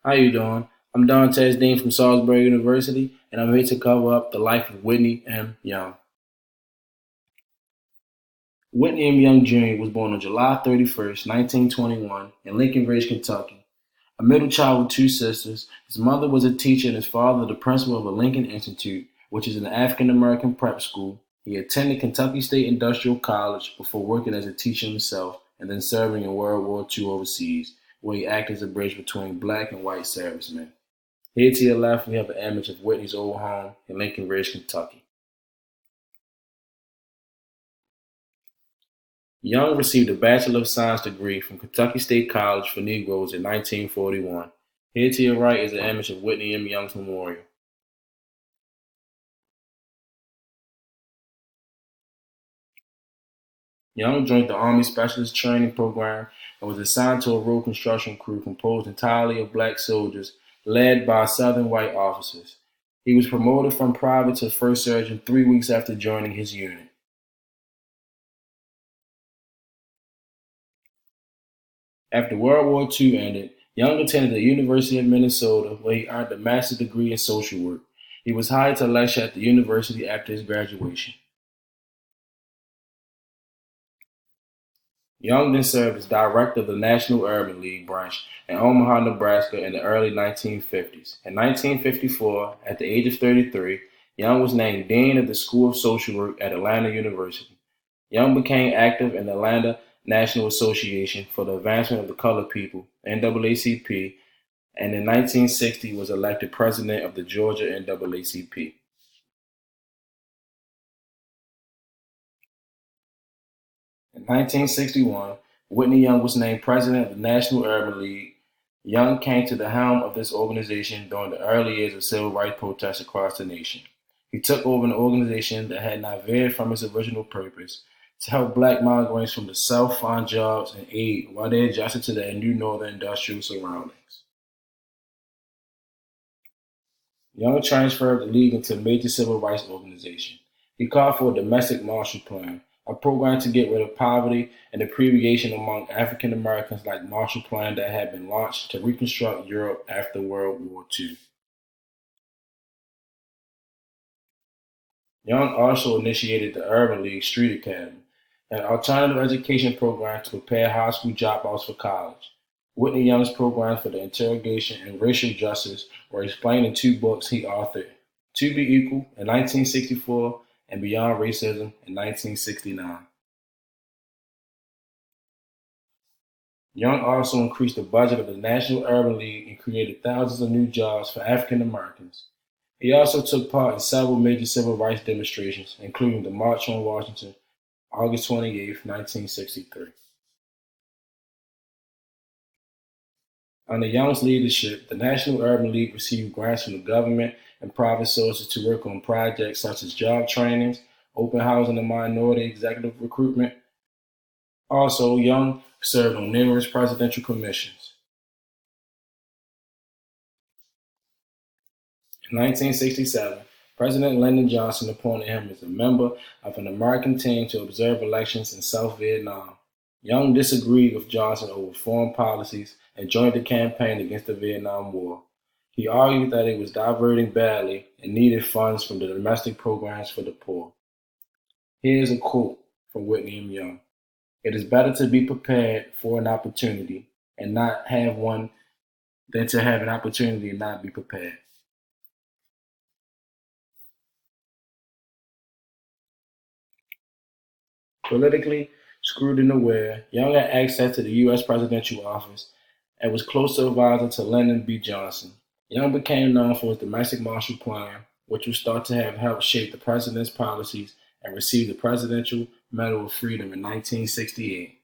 How you doing? I'm Dantes Dean from Salisbury University, and I'm here to cover up the life of Whitney M. Young. Whitney M. Young Jr. was born on July 31st, 1921, in Lincoln Ridge, Kentucky. A middle child with two sisters, his mother was a teacher and his father the principal of a Lincoln Institute, which is an African American prep school. He attended Kentucky State Industrial College before working as a teacher himself and then serving in World War II overseas, where he acted as a bridge between black and white servicemen. Here to your left, we have an image of Whitney's old home in Lincoln Ridge, Kentucky. Young received a Bachelor of Science degree from Kentucky State College for Negroes in 1941. Here to your right is an image of Whitney M. Young's memorial. Young joined the Army Specialist Training Program and was assigned to a road construction crew composed entirely of black soldiers led by Southern white officers. He was promoted from private to first sergeant 3 weeks after joining his unit. After World War II ended, Young attended the University of Minnesota, where he earned a master's degree in social work. He was hired to lecture at the university after his graduation. Young then served as director of the National Urban League branch in Omaha, Nebraska in the early 1950s. In 1954, at the age of 33, Young was named Dean of the School of Social Work at Atlanta University. Young became active in the Atlanta National Association for the Advancement of the Colored People, NAACP, and in 1960 was elected president of the Georgia NAACP. In 1961, Whitney Young was named president of the National Urban League. Young came to the helm of this organization during the early years of civil rights protests across the nation. He took over an organization that had not veered from its original purpose to help black migrants from the South find jobs and aid while they adjusted to their new northern industrial surroundings. Young transferred the League into a major civil rights organization. He called for a domestic Marshall Plan, a program to get rid of poverty and deprivation among African Americans like Marshall Plan that had been launched to reconstruct Europe after World War II. Young also initiated the Urban League Street Academy, an alternative education program to prepare high school dropouts for college. Whitney Young's programs for the interrogation and racial justice were explained in two books he authored: To Be Equal in 1964 and Beyond Racism in 1969. Young also increased the budget of the National Urban League and created thousands of new jobs for African Americans. He also took part in several major civil rights demonstrations, including the March on Washington, August 28, 1963. Under Young's leadership, the National Urban League received grants from the government and private sources to work on projects such as job trainings, open housing and minority executive recruitment. Also, Young served on numerous presidential commissions. In 1967, President Lyndon Johnson appointed him as a member of an American team to observe elections in South Vietnam. Young disagreed with Johnson over foreign policies and joined the campaign against the Vietnam War. He argued that it was diverting badly and needed funds from the domestic programs for the poor. Here's a quote from Whitney M. Young: "It is better to be prepared for an opportunity and not have one than to have an opportunity and not be prepared." Politically screwed and aware, Young had access to the U.S. presidential office and was close advisor to Lyndon B. Johnson. Young became known for his domestic Marshall Plan, which was thought to have helped shape the president's policies, and received the Presidential Medal of Freedom in 1968.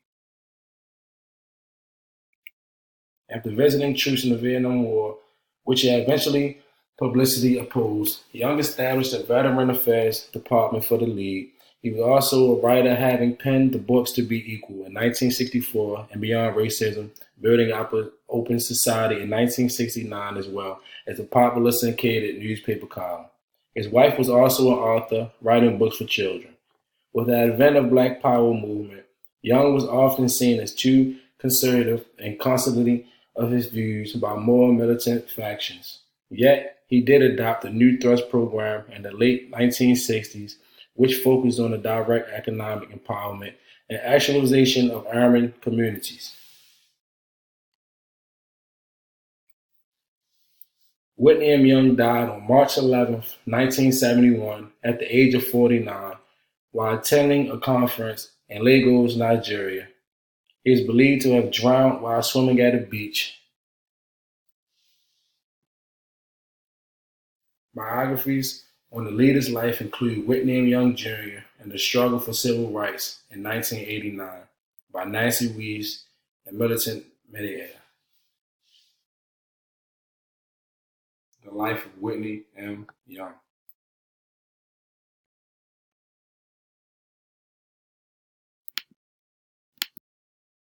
After visiting troops in the Vietnam War, which he eventually publicity opposed, Young established a Veteran Affairs Department for the League. He was also a writer, having penned the books To Be Equal in 1964 and Beyond Racism, Building Up an Open Society in 1969, as well as a popular syndicated newspaper column. His wife was also an author, writing books for children. With the advent of Black Power movement, Young was often seen as too conservative and constantly of his views by more militant factions. Yet, he did adopt the New Thrust program in the late 1960s, which focused on the direct economic empowerment and actualization of Aryan communities. Whitney M. Young died on March 11, 1971, at the age of 49, while attending a conference in Lagos, Nigeria. He is believed to have drowned while swimming at a beach. Biographies on the leader's life include Whitney M. Young Jr. and the Struggle for Civil Rights in 1989 by Nancy Weaves and Militant Midair. The life of Whitney M. Young.